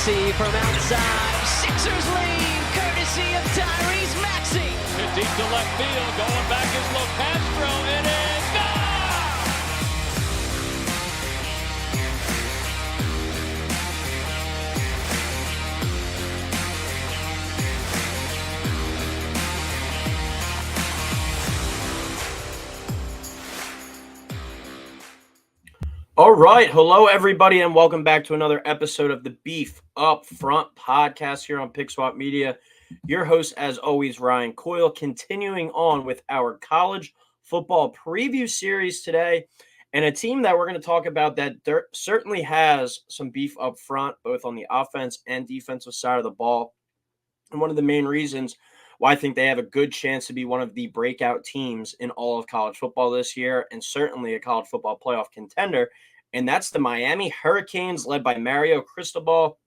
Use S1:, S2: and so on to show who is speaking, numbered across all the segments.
S1: Maxey from outside. Sixers lead, courtesy of Tyrese Maxey.
S2: Deep to left field, going back is Locastro. It is gone!
S3: All right. Hello, everybody, and welcome back to another episode of the Beef Up Front podcast here on Pick Swap Media. Your host, as always, Ryan Coyle, continuing on with our college football preview series today, and a team that we're going to talk about that certainly has some beef up front, both on the offense and defensive side of the ball. And one of the main reasons why I think they have a good chance to be one of the breakout teams in all of college football this year, and certainly a college football playoff contender, and that's the Miami Hurricanes, led by Mario Cristobal.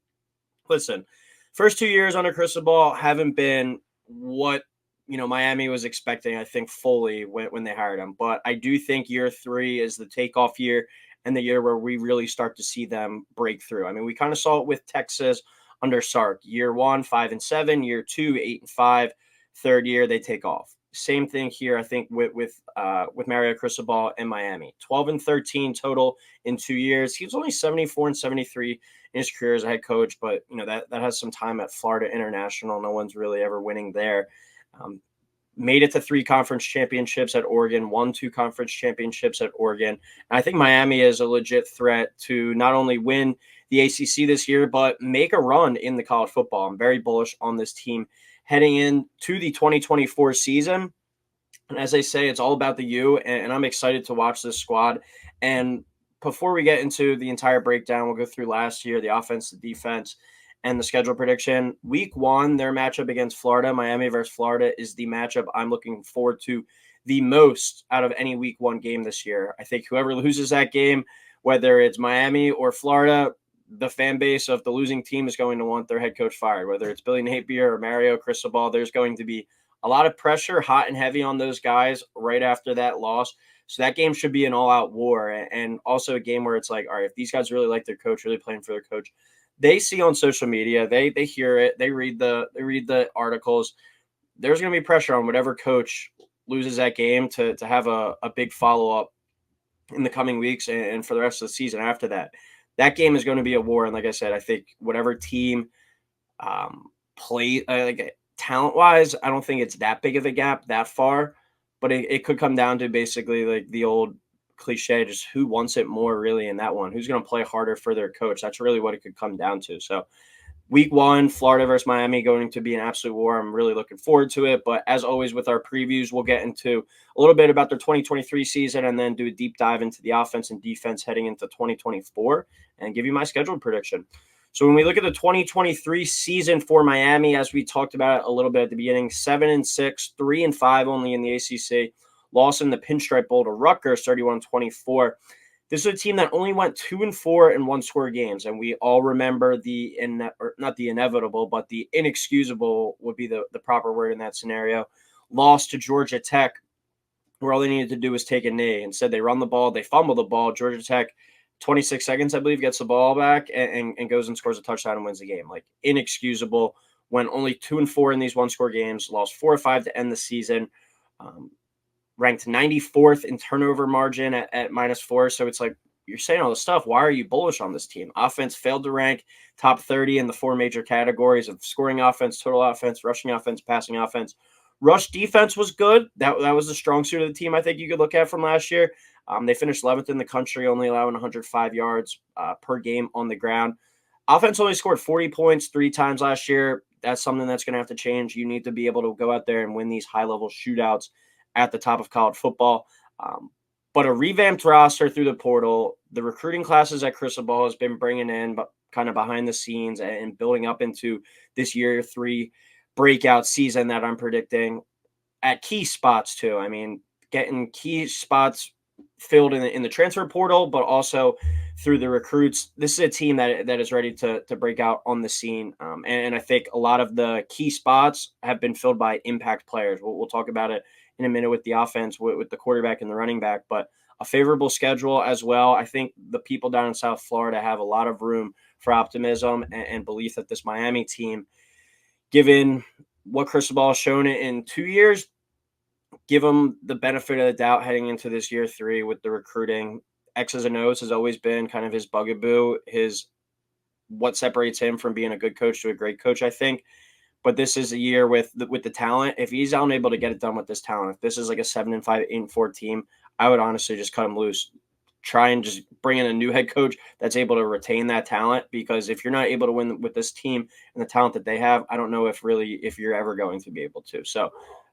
S3: Listen, first 2 years under Cristobal haven't been what Miami was expecting, I think, fully when they hired him. But I do think year 3 is the takeoff year and the year where we really start to see them break through. I mean, we kind of saw it with Texas under Sark. Year 1, 5-7. Year 2, 8-5. Third year, they take off. Same thing here, I think, with Mario Cristobal and Miami. 12-13 total in 2 years. He was only 74-73 in his career as a head coach, but that has some time at Florida International. No one's really ever winning there. Made it to 3 conference championships at Oregon, won 2 conference championships at Oregon. And I think Miami is a legit threat to not only win the ACC this year, but make a run in the college football. I'm very bullish on this team heading into the 2024 season. And as I say, it's all about the U, and I'm excited to watch this squad. And before we get into the entire breakdown, we'll go through last year, the offense, the defense, and the schedule prediction. Week 1, their matchup against Florida, Miami versus Florida, is the matchup I'm looking forward to the most out of any Week 1 game this year. I think whoever loses that game, whether it's Miami or Florida, the fan base of the losing team is going to want their head coach fired. Whether it's Billy Napier or Mario Cristobal, there's going to be a lot of pressure, hot and heavy on those guys right after that loss. So that game should be an all-out war, and also a game where it's like, all right, if these guys really like their coach, really playing for their coach, they see on social media, they hear it, they read the articles. There's going to be pressure on whatever coach loses that game to have a big follow-up in the coming weeks and for the rest of the season after that. That game is going to be a war, and like I said, I think whatever team play talent-wise, I don't think it's that big of a gap that far, but it could come down to basically like the old cliche, just who wants it more really in that one. Who's going to play harder for their coach? That's really what it could come down to. So Week 1, Florida versus Miami, going to be an absolute war. I'm really looking forward to it. But as always with our previews, we'll get into a little bit about their 2023 season and then do a deep dive into the offense and defense heading into 2024 and give you my schedule prediction. So when we look at the 2023 season for Miami, as we talked about a little bit at the beginning, 7-6, 3-5 only in the ACC, loss in the Pinstripe Bowl to Rutgers, 31-24. This is a team that only went 2-4 in one-score games, and we all remember not the inevitable, but the inexcusable would be the proper word in that scenario. Lost to Georgia Tech, where all they needed to do was take a knee. Instead, they run the ball, they fumble the ball. Georgia Tech, 26 seconds, I believe, gets the ball back and goes and scores a touchdown and wins the game. Like, inexcusable. Went only 2-4 in these one-score games, lost 4-5 to end the season. Ranked 94th in turnover margin at -4. So it's like, you're saying all this stuff. Why are you bullish on this team? Offense failed to rank top 30 in the 4 major categories of scoring offense, total offense, rushing offense, passing offense. Rush defense was good. That was the strong suit of the team I think you could look at from last year. They finished 11th in the country, only allowing 105 yards per game on the ground. Offense only scored 40 points 3 times last year. That's something that's going to have to change. You need to be able to go out there and win these high-level shootouts at the top of college football. But a revamped roster through the portal, the recruiting classes that Cristobal has been bringing in, but kind of behind the scenes and building up into this year 3 breakout season that I'm predicting at key spots too. I mean, getting key spots filled in the transfer portal, but also through the recruits. This is a team that is ready to break out on the scene. And I think a lot of the key spots have been filled by impact players. We'll talk about it in a minute with the offense, with the quarterback and the running back, but a favorable schedule as well. I think the people down in South Florida have a lot of room for optimism and belief that this Miami team, given what Cristobal has shown it in 2 years, give him the benefit of the doubt heading into this year 3 with the recruiting. X's and O's has always been kind of his bugaboo, what separates him from being a good coach to a great coach, I think. But this is a year with the talent. If he's unable to get it done with this talent, if this is like a 7-5, 8-4 team, I would honestly just cut him loose. Try and just bring in a new head coach that's able to retain that talent, because if you're not able to win with this team and the talent that they have, I don't know if you're ever going to be able to. So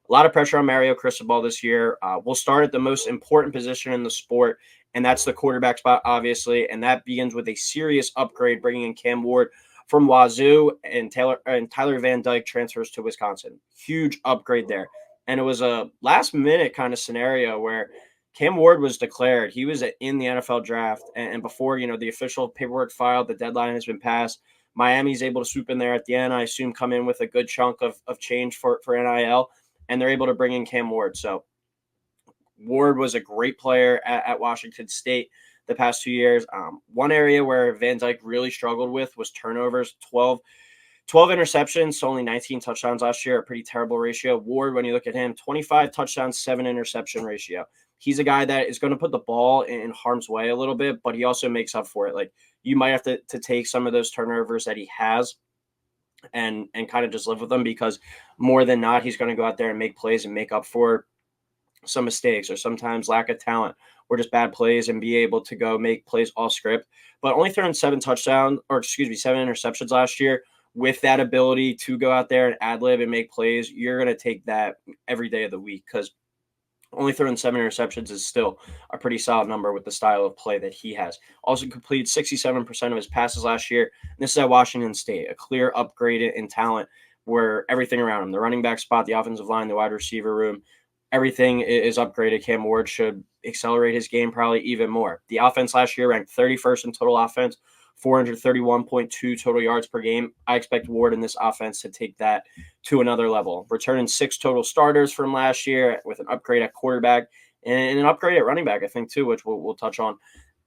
S3: a lot of pressure on Mario Cristobal this year. We'll start at the most important position in the sport, and that's the quarterback spot, obviously. And that begins with a serious upgrade, bringing in Cam Ward from Wazoo, and Tyler Van Dyke transfers to Wisconsin. Huge upgrade there. And it was a last minute kind of scenario where Cam Ward was declared. He was in the NFL draft, and before the official paperwork filed, the deadline has been passed. Miami's able to swoop in there at the end. I assume come in with a good chunk of change for NIL, and they're able to bring in Cam Ward. So Ward was a great player at Washington State the past 2 years. One area where Van Dyke really struggled with was turnovers. 12 interceptions, so only 19 touchdowns last year, a pretty terrible ratio. Ward, when you look at him, 25 touchdowns, 7 interception ratio. He's a guy that is going to put the ball in harm's way a little bit, but he also makes up for it. Like, you might have to take some of those turnovers that he has and kind of just live with them, because more than not, he's going to go out there and make plays and make up for some mistakes or sometimes lack of talent or just bad plays, and be able to go make plays all script. But only throwing 7 interceptions last year, with that ability to go out there and ad lib and make plays, you're going to take that every day of the week, because only throwing 7 interceptions is still a pretty solid number with the style of play that he has. Also completed 67% of his passes last year. And this is at Washington State, a clear upgrade in talent, where everything around him, the running back spot, the offensive line, the wide receiver room, everything is upgraded. Cam Ward should accelerate his game probably even more. The offense last year ranked 31st in total offense, 431.2 total yards per game. I expect Ward in this offense to take that to another level, returning 6 total starters from last year, with an upgrade at quarterback and an upgrade at running back, I think, too, which we'll touch on.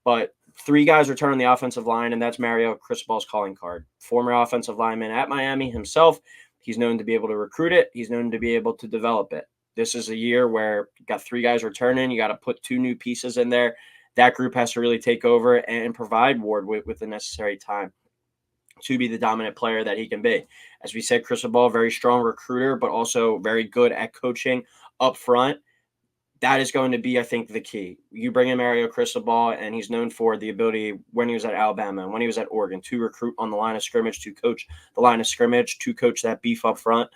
S3: But 3 guys return on the offensive line, and that's Mario Cristobal's calling card. Former offensive lineman at Miami himself. He's known to be able to recruit it. He's known to be able to develop it. This is a year where you got 3 guys returning. You got to put 2 new pieces in there. That group has to really take over and provide Ward with the necessary time to be the dominant player that he can be. As we said, Cristobal, very strong recruiter, but also very good at coaching up front. That is going to be, I think, the key. You bring in Mario Cristobal, and he's known for the ability, when he was at Alabama and when he was at Oregon, to recruit on the line of scrimmage, to coach the line of scrimmage, to coach that beef up front.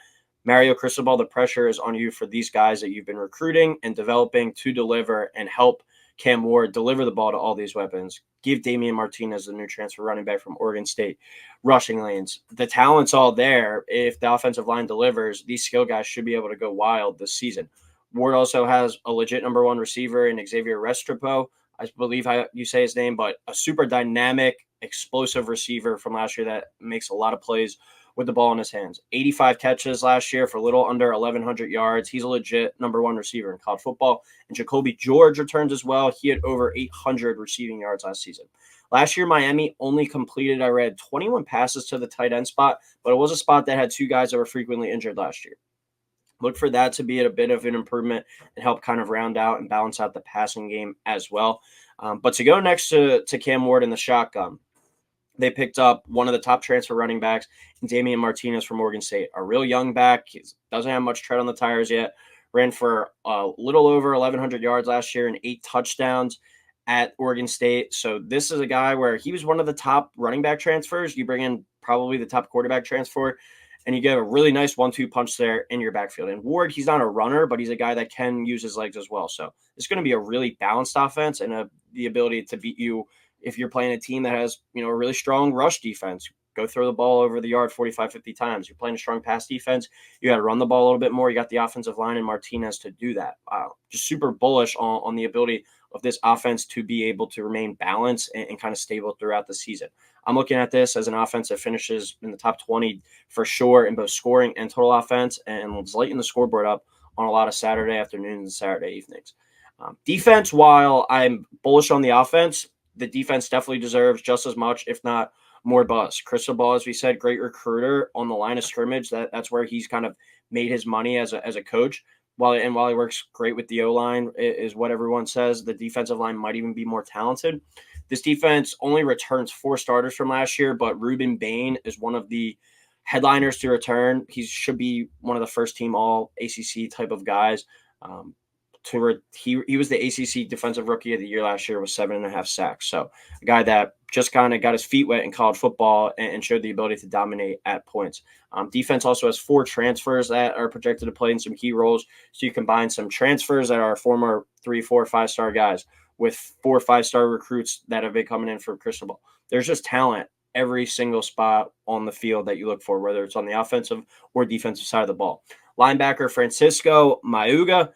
S3: Mario Cristobal, the pressure is on you for these guys that you've been recruiting and developing to deliver and help Cam Ward deliver the ball to all these weapons. Give Damian Martinez, the new transfer running back from Oregon State, rushing lanes. The talent's all there. If the offensive line delivers, these skill guys should be able to go wild this season. Ward also has a legit number 1 receiver in Xavier Restrepo, I believe how you say his name, but a super dynamic, explosive receiver from last year that makes a lot of plays with the ball in his hands. 85 catches last year for a little under 1,100 yards. He's a legit number 1 receiver in college football. And Jacoby George returns as well. He had over 800 receiving yards last season. Last year, Miami only completed, I read, 21 passes to the tight end spot, but it was a spot that had 2 guys that were frequently injured last year. Look for that to be a bit of an improvement and help kind of round out and balance out the passing game as well. But to go next to Cam Ward in the shotgun, they picked up one of the top transfer running backs, Damian Martinez from Oregon State, a real young back. He doesn't have much tread on the tires yet. Ran for a little over 1,100 yards last year and 8 touchdowns at Oregon State. So this is a guy where he was one of the top running back transfers. You bring in probably the top quarterback transfer, and you get a really nice 1-2 punch there in your backfield. And Ward, he's not a runner, but he's a guy that can use his legs as well. So it's going to be a really balanced offense and the ability to beat you if you're playing a team that has, a really strong rush defense. Go throw the ball over the yard 45, 50 times. You're playing a strong pass defense. You got to run the ball a little bit more. You got the offensive line and Martinez to do that. Just super bullish on the ability of this offense to be able to remain balanced and kind of stable throughout the season. I'm looking at this as an offense that finishes in the top 20 for sure in both scoring and total offense, and is lighting the scoreboard up on a lot of Saturday afternoons and Saturday evenings. Defense, while I'm bullish on the offense, the defense definitely deserves just as much, if not more buzz. Cristobal, as we said, great recruiter on the line of scrimmage. That's where he's kind of made his money as a coach. While he works great with the O-line, is what everyone says. The defensive line might even be more talented. This defense only returns 4 starters from last year, but Ruben Bain is one of the headliners to return. He should be one of the first team all ACC type of guys. He was the ACC Defensive Rookie of the Year last year with 7.5 sacks. So a guy that just kind of got his feet wet in college football and showed the ability to dominate at points. Defense also has 4 transfers that are projected to play in some key roles. So you combine some transfers that are former 3, 4, 5-star guys with 4 5-star recruits that have been coming in from Cristobal. There's just talent every single spot on the field that you look for, whether it's on the offensive or defensive side of the ball. Linebacker Francisco Mauga.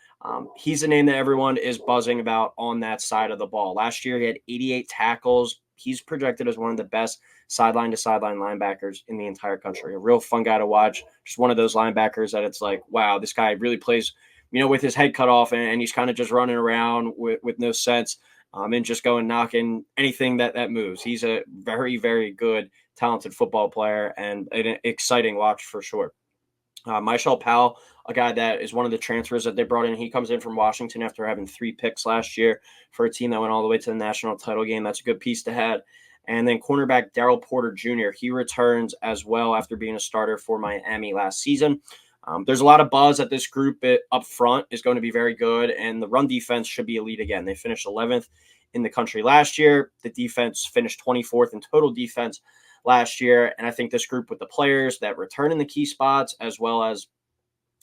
S3: He's a name that everyone is buzzing about on that side of the ball. Last year, he had 88 tackles. He's projected as one of the best sideline-to-sideline linebackers in the entire country. A real fun guy to watch. Just one of those linebackers that it's like, wow, this guy really plays, with his head cut off, and he's kind of just running around with no sense and just going knocking anything that moves. He's a very, very good, talented football player and an exciting watch for sure. Michelle Powell, a guy that is one of the transfers that they brought in. He comes in from Washington after having 3 picks last year for a team that went all the way to the national title game. That's a good piece to have. And then cornerback Darrell Porter Jr., he returns as well after being a starter for Miami last season. There's a lot of buzz that this group up front is going to be very good, and the run defense should be elite again. They finished 11th in the country last year. The defense finished 24th in total defense last year. And I think this group with the players that return in the key spots, as well as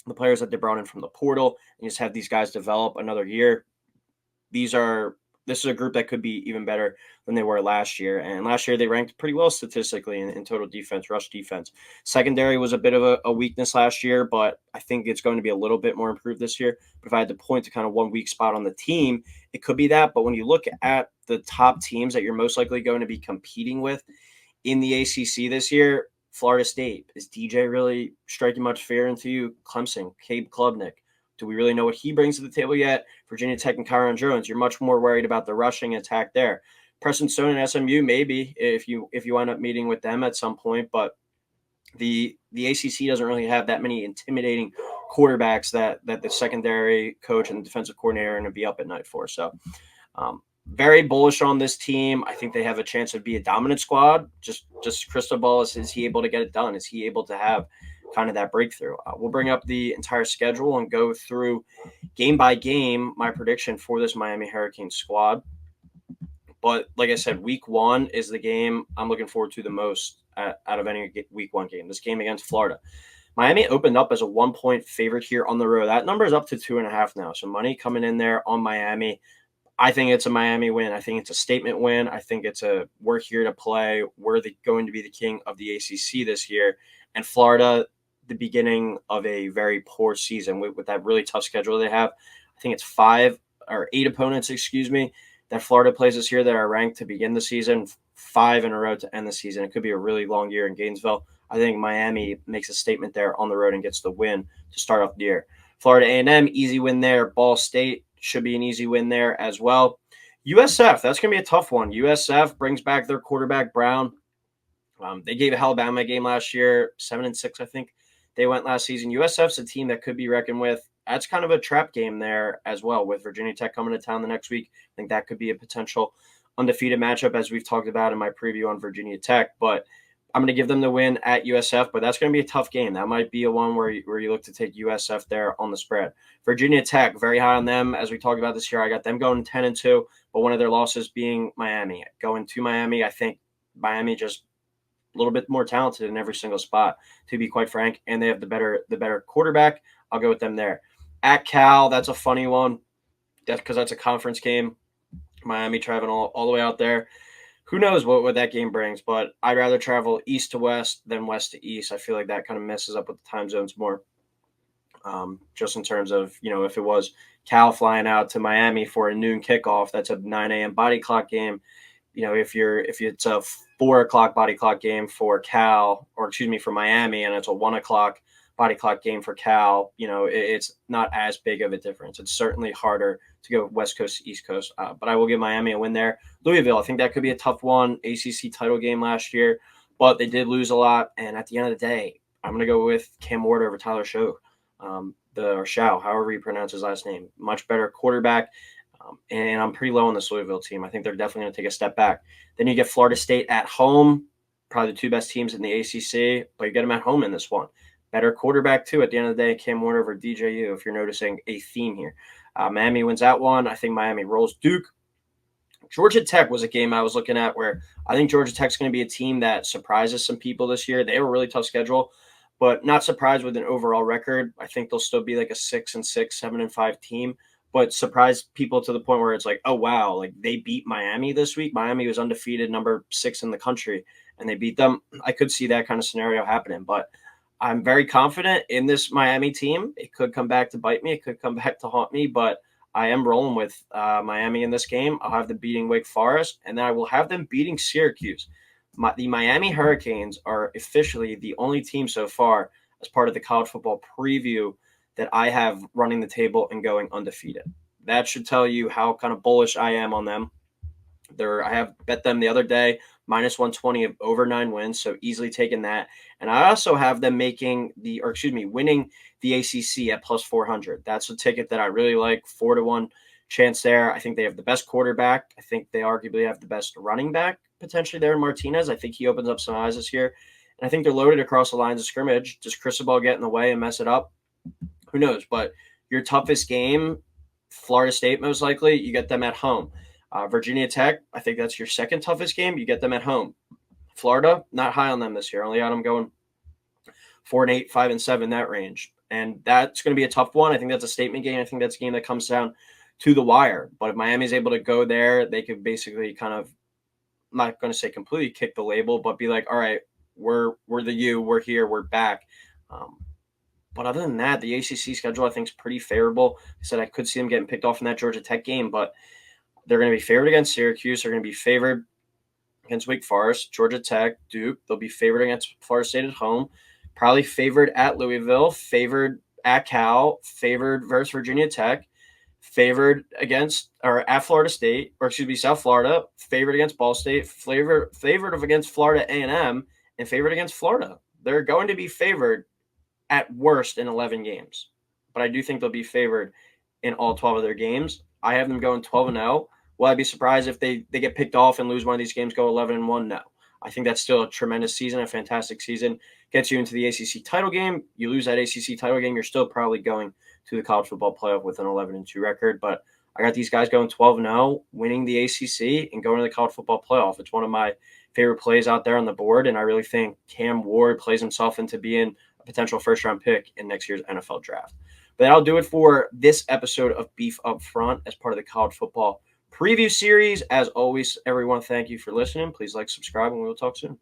S3: the players that they brought in from the portal, and just have these guys develop another year. This is a group that could be even better than they were last year. And last year they ranked pretty well statistically in total defense, rush defense. Secondary was a bit of a weakness last year, but I think it's going to be a little bit more improved this year. But if I had to point to kind of one weak spot on the team, it could be that. But when you look at the top teams that you're most likely going to be competing with in the ACC this year, Florida State, is DJ really striking much fear into you? Clemson, Cabe Klubnik, do we really know what he brings to the table yet? Virginia Tech and Kyron Jones, you're much more worried about the rushing attack there. Preston Stone and SMU, maybe if you wind up meeting with them at some point, but the ACC doesn't really have that many intimidating quarterbacks that the secondary coach and the defensive coordinator are going to be up at night for. So very bullish on this team. I think they have a chance to be a dominant squad. Just Cristobal, is he able to get it done? Is he able to have kind of that breakthrough? We'll bring up the entire schedule and go through game by game my prediction for this Miami Hurricanes squad. But like I said, week 1 is the game I'm looking forward to the most out of any week 1 game. This game against Florida. Miami opened up as a 1-point favorite here on the road. That number is up to 2.5 now. So money coming in there on Miami. I think it's a Miami win. I think it's a statement win. I think it's we're here to play. We're going to be the king of the ACC this year. And Florida, the beginning of a very poor season with that really tough schedule they have. I think it's 8 opponents, that Florida plays this year that are ranked to begin the season, 5 in a row to end the season. It could be a really long year in Gainesville. I think Miami makes a statement there on the road and gets the win to start off the year. Florida A&M, easy win there. Ball State should be an easy win there as well. USF, that's going to be a tough one. USF brings back their quarterback, Brown. They gave Alabama a game last year, 7-6, I think they went last season. USF's a team that could be reckoned with. That's kind of a trap game there as well, with Virginia Tech coming to town the next week. I think that could be a potential undefeated matchup, as we've talked about in my preview on Virginia Tech. But I'm going to give them the win at USF, but that's going to be a tough game. That might be a one where you look to take USF there on the spread. Virginia Tech, very high on them. As we talked about this year, I got them going 10-2, but one of their losses being Miami. Going to Miami, I think Miami just a little bit more talented in every single spot, to be quite frank, and they have the better quarterback. I'll go with them there. At Cal, that's a funny one. That's because that's a conference game. Miami traveling all the way out there. Who knows what that game brings, but I'd rather travel east to west than west to east. I feel like that kind of messes up with the time zones more. Just in terms of, if it was Cal flying out to Miami for a noon kickoff, that's a 9 a.m. body clock game. If it's a 4 o'clock body clock game for Cal, for Miami, and it's a 1 o'clock body clock game for Cal, it's not as big of a difference. It's certainly harder to go West Coast to East Coast. But I will give Miami a win there. Louisville, I think that could be a tough one. ACC title game last year, but they did lose a lot. And at the end of the day, I'm going to go with Cam Ward over Tyler Show, or Shao, however you pronounce his last name. Much better quarterback. And I'm pretty low on this Louisville team. I think they're definitely going to take a step back. Then you get Florida State at home, probably the two best teams in the ACC, but you get them at home in this one. Better quarterback, too, at the end of the day. Cam Ward over DJU, if you're noticing a theme here. Miami wins that one. I think Miami rolls Duke. Georgia Tech was a game I was looking at where I think Georgia Tech's going to be a team that surprises some people this year. They have a really tough schedule, but not surprised with an overall record. I think they'll still be like a 6-6, 7-5 team, but surprise people to the point where it's like, oh, wow, like they beat Miami this week. Miami was undefeated, number 6 in the country, and they beat them. I could see that kind of scenario happening, but I'm very confident in this Miami team. It could come back to bite me. It could come back to haunt me, but I am rolling with Miami in this game. I'll have them beating Wake Forest, and then I will have them beating Syracuse. The Miami Hurricanes are officially the only team so far as part of the college football preview that I have running the table and going undefeated. That should tell you how kind of bullish I am on them. I have bet them the other day, minus 120 of over 9 wins, so easily taking that. And I also have them winning the ACC at plus 400. That's a ticket that I really like, 4-1 chance there. I think they have the best quarterback. I think they arguably have the best running back potentially there in Martinez. I think he opens up some eyes this year. And I think they're loaded across the lines of scrimmage. Does Cristobal get in the way and mess it up? Who knows? But your toughest game, Florida State most likely, you get them at home. Virginia Tech, I think that's your second toughest game. You get them at home. Florida, not high on them this year. Only got them going 4-8, 5-7, that range. And that's going to be a tough one. I think that's a statement game. I think that's a game that comes down to the wire. But if Miami's able to go there, they could basically kind of, I'm not going to say completely kick the label, but be like, all right, we're the U, we're here, we're back. But other than that, the ACC schedule I think is pretty favorable. I said I could see them getting picked off in that Georgia Tech game, but they're going to be favored against Syracuse. They're going to be favored against Wake Forest, Georgia Tech, Duke. They'll be favored against Florida State at home, probably favored at Louisville, favored at Cal, favored versus Virginia Tech, favored at Florida State, South Florida, favored against Ball State, favored against Florida A&M, and favored against Florida. They're going to be favored at worst in 11 games, but I do think they'll be favored in all 12 of their games. I have them going 12-0. Will I be surprised if they get picked off and lose one of these games, go 11-1? No. I think that's still a tremendous season, a fantastic season. Gets you into the ACC title game. You lose that ACC title game, you're still probably going to the college football playoff with an 11-2 record. But I got these guys going 12-0, winning the ACC, and going to the college football playoff. It's one of my favorite plays out there on the board, and I really think Cam Ward plays himself into being a potential first-round pick in next year's NFL draft. But that'll do it for this episode of Beef Up Front as part of the college football preview series. As always, everyone, thank you for listening. Please like, subscribe, and we will talk soon.